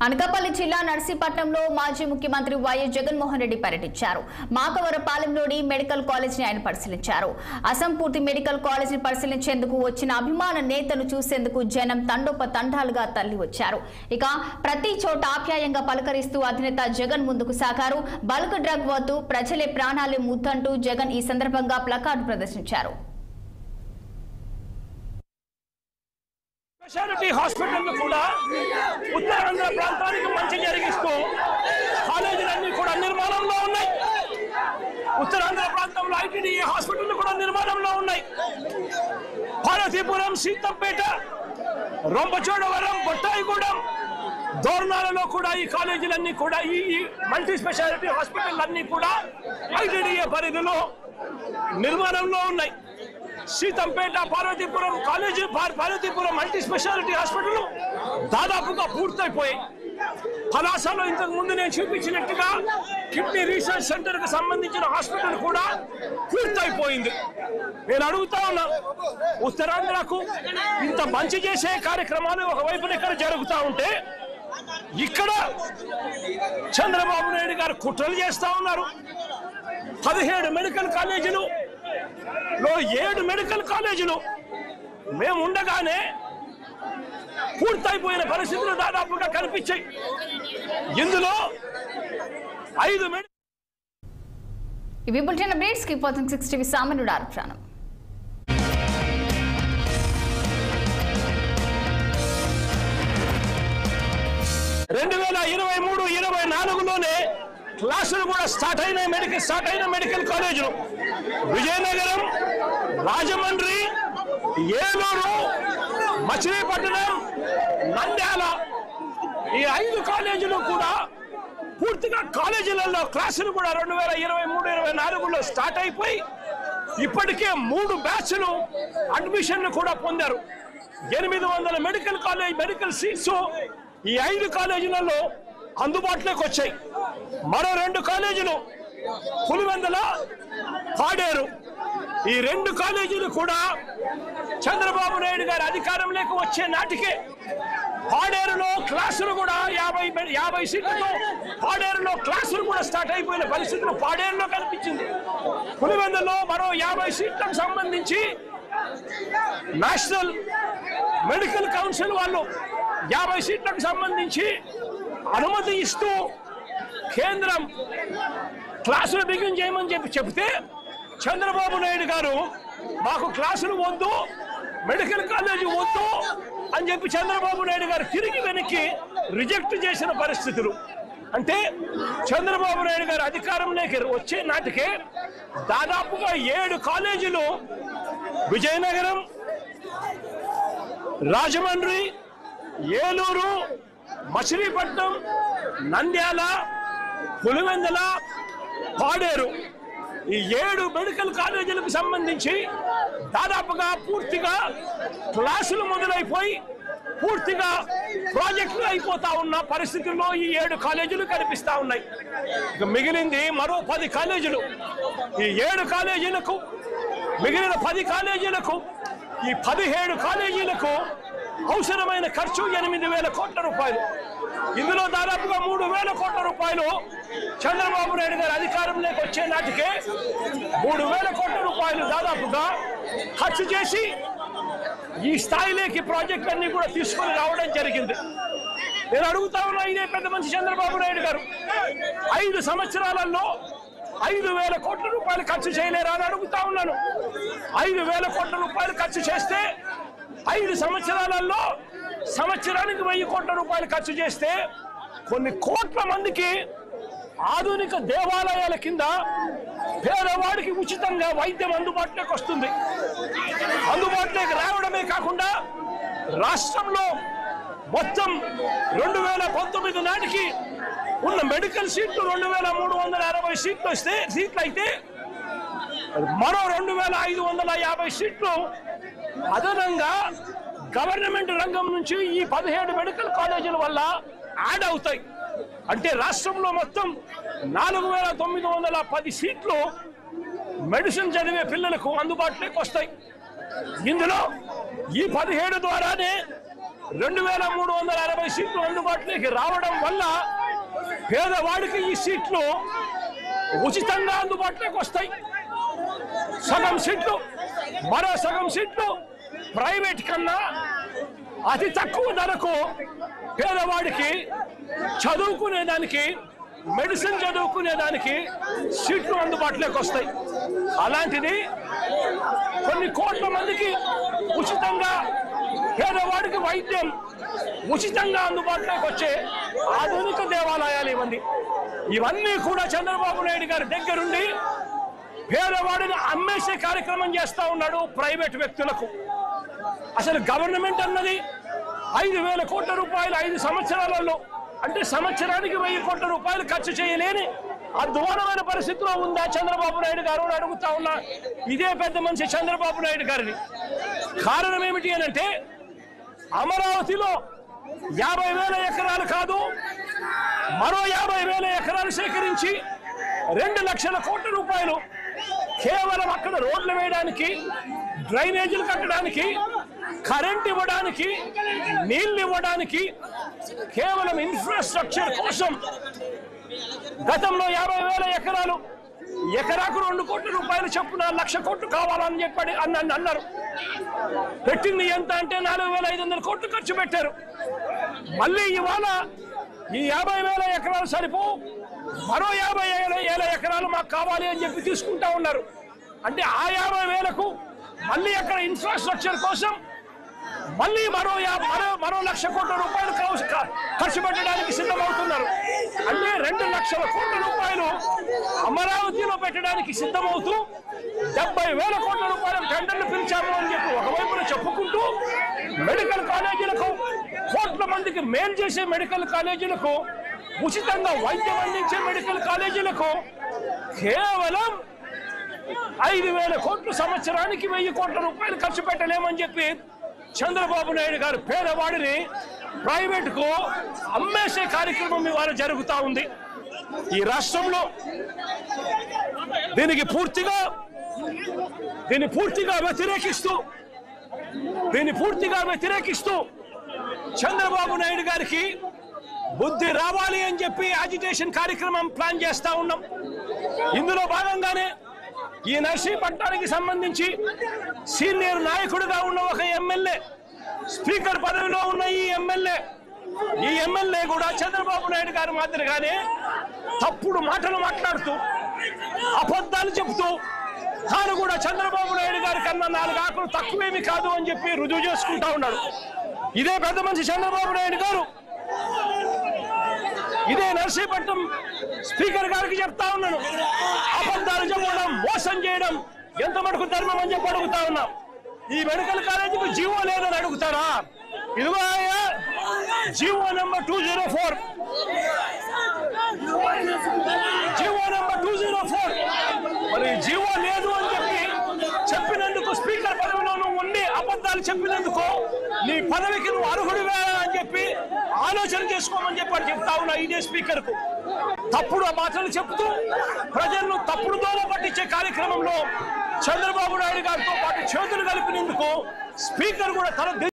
అనకాపల్లి జిల్లా నర్సీపట్నంలో మాజీ ముఖ్యమంత్రి వైఎస్ జగన్మోహన్ రెడ్డి పర్యటించారు. మాకవరపాలెంలోని మెడికల్ కాలేజీని ఆయన పరిశీలించారు. అసంపూర్తి మెడికల్ కాలేజీని పరిశీలించేందుకు వచ్చిన అభిమాన నేతను చూసేందుకు జనం తండోపతండాలుగా తరలి వచ్చారు. ఇక ప్రతి చోట ఆప్యాయంగా పలకరిస్తూ అధినేత జగన్ ముందుకు సాగారు. బల్క్ డ్రగ్ వద్దు, ప్రజలే ప్రాణాలే ముద్దంటూ జగన్ ఈ సందర్భంగా ప్లకార్డు ప్రదర్శించారు. స్పెషాలిటీ హాస్పిటల్ కూడా ఉత్తరాంధ్ర ప్రాంతానికి మంచి జరిగిస్తూ కాలేజీలన్నీ కూడా నిర్మాణంలో ఉన్నాయి. ఉత్తరాంధ్ర ప్రాంతంలో ఐటీడీఏ హాస్పిటల్ కూడా నిర్మాణంలో ఉన్నాయి. పార్వతీపురం, సీతంపేట, రొంపచోడవరం, బొట్టాయిగూడెం, దోర్నాలలో కూడా ఈ కాలేజీలన్నీ కూడా ఈ మల్టీ స్పెషాలిటీ హాస్పిటల్ అన్నీ కూడా ఐటీడీఏ పరిధిలో నిర్మాణంలో ఉన్నాయి. Seethampeta, Parvathipuram college, Parvathipuram multi speciality hospital దాదాపుగా పూర్తయిపోయాయి. కళాశాలలో ఇంతకు ముందు నేను చూపించినట్టుగా కిడ్నీ రీసెర్చ్ సెంటర్ కు సంబంధించిన హాస్పిటల్ కూడా పూర్తయిపోయింది. నేను అడుగుతా ఉన్నా, ఉత్తరాంధ్రకు ఇంత మంచి చేసే కార్యక్రమాలు ఒకవైపున ఇక్కడ జరుగుతూ ఉంటే ఇక్కడ చంద్రబాబు నాయుడు గారు కుట్రలు చేస్తా ఉన్నారు. 17 మెడికల్ కాలేజీలు 7 మెడికల్ కాలేజీలు మేము ఉండగానే పూర్తయిపోయిన పరిస్థితులు దాదాపుగా కనిపించాయి. ఇందులో 5 ఇవి bulletin updates. Keep watching 6 TV సామాన్యుడు ఆర్ప్రాణం. 2023-24లోనే క్లాసులు కూడా స్టార్ట్ అయిన మెడికల్ కాలేజీలు విజయనగరం, రాజమండ్రి, ఏలూరు, మచిలీపట్నం, నంద్యాల ఈ 5 కాలేజీలు కూడా పూర్తిగా కాలేజీలలో క్లాసులు కూడా 2023-24లో స్టార్ట్ అయిపోయి ఇప్పటికే 3 బ్యాచ్లు అడ్మిషన్లు కూడా పొందారు. 800 మెడికల్ సీట్స్ ఈ 5 కాలేజీలలో అందుబాటులోకి వచ్చాయి. మరో 2 కాలేజీలు పులివెందుల, పాడేరు ఈ 2 కాలేజీలు కూడా చంద్రబాబు నాయుడు గారి అధికారంలోకి వచ్చే నాటికే పాడేరులో క్లాసులు కూడా 50 సీట్లతో పాడేరులో క్లాసులు కూడా స్టార్ట్ అయిపోయిన పరిస్థితులు పాడేరులో కనిపించింది. పులివెందులో మరో 50 సీట్లకు సంబంధించి నేషనల్ మెడికల్ కౌన్సిల్ వాళ్ళు 50 సీట్లకు సంబంధించి అనుమతి ఇస్తూ కేంద్రం క్లాసులు బిగిన్ చేయమని చెప్తే చంద్రబాబు నాయుడు గారు మాకు క్లాసులు వద్దు, మెడికల్ కాలేజీ వద్దు అని చెప్పి చంద్రబాబు నాయుడు గారు తిరిగి వెనక్కి రిజెక్ట్ చేసిన పరిస్థితులు. అంటే చంద్రబాబు నాయుడు గారు అధికారంలోకి వచ్చే నాటికే దాదాపుగా 7 కాలేజీలు విజయనగరం, రాజమండ్రి, ఏలూరు, మచిలీపట్నం, నంద్యాల, పులివెందుల, పాడేరు ఈ 7 మెడికల్ కాలేజీలకు సంబంధించి దాదాపుగా పూర్తిగా క్లాసులు మొదలైపోయి పూర్తిగా ప్రాజెక్టులు అయిపోతా ఉన్న పరిస్థితుల్లో ఈ 7 కాలేజీలు కనిపిస్తా ఉన్నాయి. ఇక మిగిలింది మరో 10 కాలేజీలు. ఈ 7 కాలేజీలకు మిగిలిన 10 కాలేజీలకు ఈ 17 కాలేజీలకు అవసరమైన ఖర్చు 8,000 కోట్ల రూపాయలు. ఇందులో దాదాపుగా 3,000 కోట్ల రూపాయలు చంద్రబాబు నాయుడు గారు అధికారంలోకి వచ్చే నాటికే 3,000 కోట్ల రూపాయలు దాదాపుగా ఖర్చు చేసి ఈ స్థాయిలోకి ప్రాజెక్టులన్నీ కూడా తీసుకొని రావడం జరిగింది. నేను అడుగుతా ఉన్నా, ఇదే పెద్ద మనిషి చంద్రబాబు నాయుడు గారు 5 సంవత్సరాలలో 5,000 కోట్ల రూపాయలు ఖర్చు చేయలేరా అని అడుగుతా ఉన్నాను. 5,000 కోట్ల రూపాయలు ఖర్చు చేస్తే 5 సంవత్సరాలలో సంవత్సరానికి 1,000 కోట్ల రూపాయలు ఖర్చు చేస్తే కొన్ని కోట్ల మందికి ఆధునిక దేవాలయాల కింద పేదవాడికి ఉచితంగా వైద్యం అందుబాటులోకి వస్తుంది. అందుబాటులోకి రావడమే కాకుండా రాష్ట్రంలో మొత్తం 2019 నాటికి ఉన్న మెడికల్ సీట్లు 2,360 సీట్లు అయితే మరో 2,550 సీట్లు అదనంగా గవర్నమెంట్ రంగం నుంచి ఈ 17 మెడికల్ కాలేజీల వల్ల యాడ్ అవుతాయి. అంటే రాష్ట్రంలో మొత్తం 4,910 సీట్లు మెడిసిన్ చదివే పిల్లలకు అందుబాటులోకి వస్తాయి. ఇందులో ఈ 17 ద్వారానే 2360 సీట్లు అందుబాటులోకి రావడం వల్ల పేదవాడికి ఈ సీట్లు ఉచితంగా అందుబాటులోకి వస్తాయి. సగం సీట్లు, మరో సగం సీట్లు ప్రైవేట్ కన్నా అతి తక్కువ ధరకు పేదవాడికి చదువుకునేదానికి, మెడిసిన్ చదువుకునేదానికి సీట్లు అందుబాటులోకి వస్తాయి. అలాంటిది కొన్ని కోట్ల మందికి ఉచితంగా పేదవాడికి వైద్యం ఉచితంగా అందుబాటులోకి వచ్చే ఆధునిక దేవాలయాలు ఇవన్నీ కూడా చంద్రబాబు నాయుడు గారి దగ్గరుండి పేదవాడిని అమ్మేసే కార్యక్రమం చేస్తా ఉన్నాడు ప్రైవేట్ వ్యక్తులకు. అసలు గవర్నమెంట్ అన్నది 5,000 కోట్ల రూపాయలు 5 సంవత్సరాలలో, అంటే సంవత్సరానికి 1000 కోట్ల రూపాయలు ఖర్చు చేయలేని అధ్వానమైన పరిస్థితిలో ఉందా చంద్రబాబు నాయుడు గారు అని అడుగుతా ఉన్నా ఇదే పెద్ద మనిషి చంద్రబాబు నాయుడు గారిని. కారణం ఏమిటి అనంటే అమరావతిలో 50,000 ఎకరాలు కాదు, మరో 50,000 ఎకరాలు సేకరించి 2 లక్షల కోట్ల రూపాయలు కేవలం అక్కడ రోడ్లు వేయడానికి, డ్రైనేజీలు కట్టడానికి, కరెంట్ ఇవ్వడానికి, నీళ్లు ఇవ్వడానికి, కేవలం ఇన్ఫ్రాస్ట్రక్చర్ కోసం గతంలో 50,000 ఎకరాలు, ఎకరాకు 2 కోట్ల రూపాయలు చొప్పున 1,00,000 కోట్లు కావాలని చెప్పి అన్నారు. పెట్టింది ఎంత అంటే 4,500 కోట్లు ఖర్చు పెట్టారు. మళ్ళీ ఇవాళ ఈ 50,000 ఎకరాలు సరిపో, మరో 50,000 ఎకరాలు మాకు కావాలి అని చెప్పి తీసుకుంటా ఉన్నారు. అంటే ఆ 50,000కు మళ్ళీ అక్కడ ఇన్ఫ్రాస్ట్రక్చర్ కోసం మళ్ళీ మరో 1,00,000 కోట్ల రూపాయలు ఖర్చు పెట్టడానికి సిద్ధమవుతున్నారు. అంటే 2 లక్షల కోట్ల రూపాయలు అమరావతిలో పెట్టడానికి సిద్ధమవుతూ 70,000 కోట్ల రూపాయల టెండర్లు పిలిచాము అని చెప్పి ఒకవైపున చెప్పుకుంటూ మెడికల్ కాలేజీలకు, కోట్ల మందికి మేలు చేసే మెడికల్ కాలేజీలకు, ఉచితంగా వైద్యం అందించే మెడికల్ కాలేజీలకు కేవలం 5,000 కోట్లు సంవత్సరానికి 1,000 కోట్ల రూపాయలు ఖర్చు పెట్టలేమని చెప్పి చంద్రబాబు నాయుడు గారు పేదవాడిని ప్రైవేట్ కు అమ్మేసే కార్యక్రమం ఇవాళ జరుగుతా ఉంది ఈ రాష్ట్రంలో. దీనికి పూర్తిగా వ్యతిరేకిస్తూ చంద్రబాబు నాయుడు గారికి బుద్ధి రావాలి అని చెప్పి అజిటేషన్ కార్యక్రమం ప్లాన్ చేస్తా ఉన్నాం. ఇందులో భాగంగానే ఈ నర్సీపట్నానికి సంబంధించి సీనియర్ నాయకుడిగా ఉన్న ఒక ఎమ్మెల్యే, స్పీకర్ పదవిలో ఉన్న ఈ ఎమ్మెల్యే కూడా చంద్రబాబు నాయుడు గారి మాదిరిగానే తప్పుడు మాటలు మాట్లాడుతూ, అబద్ధాలు చెబుతూ, తాను కూడా చంద్రబాబు నాయుడు గారి కన్నా 4 ఆకులు తక్కువేమి కాదు అని చెప్పి రుజువు చేసుకుంటా ఉన్నాడు. ఇదే పెద్ద మనిషి చంద్రబాబు నాయుడు గారు ఇదే నర్సీపట్నం స్పీకర్ గారికి చెప్తా ఉన్నాను, అబద్ధాలు చెప్పడం, మోసం చేయడం ఎంత మటుకు ధర్మం అని చెప్పి అడుగుతా ఉన్నాం. ఈ మెడికల్ కాలేజీకి జీవో లేదని అడుగుతారా? ఇదిగో జీవో నెంబర్ 204, మరి జీవో లేదు అని చెప్పినందుకు, స్పీకర్ పదవిలో నువ్వు ఉండి అబద్ధాలు చెప్పినందుకు నీ పదవికి నువ్వు అర్హుడివే అని చెప్పి ఆలోచన చేసుకోమని చెప్పి చెప్తా ఉన్నా ఇదే స్పీకర్ కు. తప్పుడు మాటలు చెప్తూ ప్రజలను తప్పుడు దోవ పట్టించే కార్యక్రమంలో చంద్రబాబు నాయుడు గారితో పాటు చేతులు కలిపినందుకు స్పీకర్ కూడా తన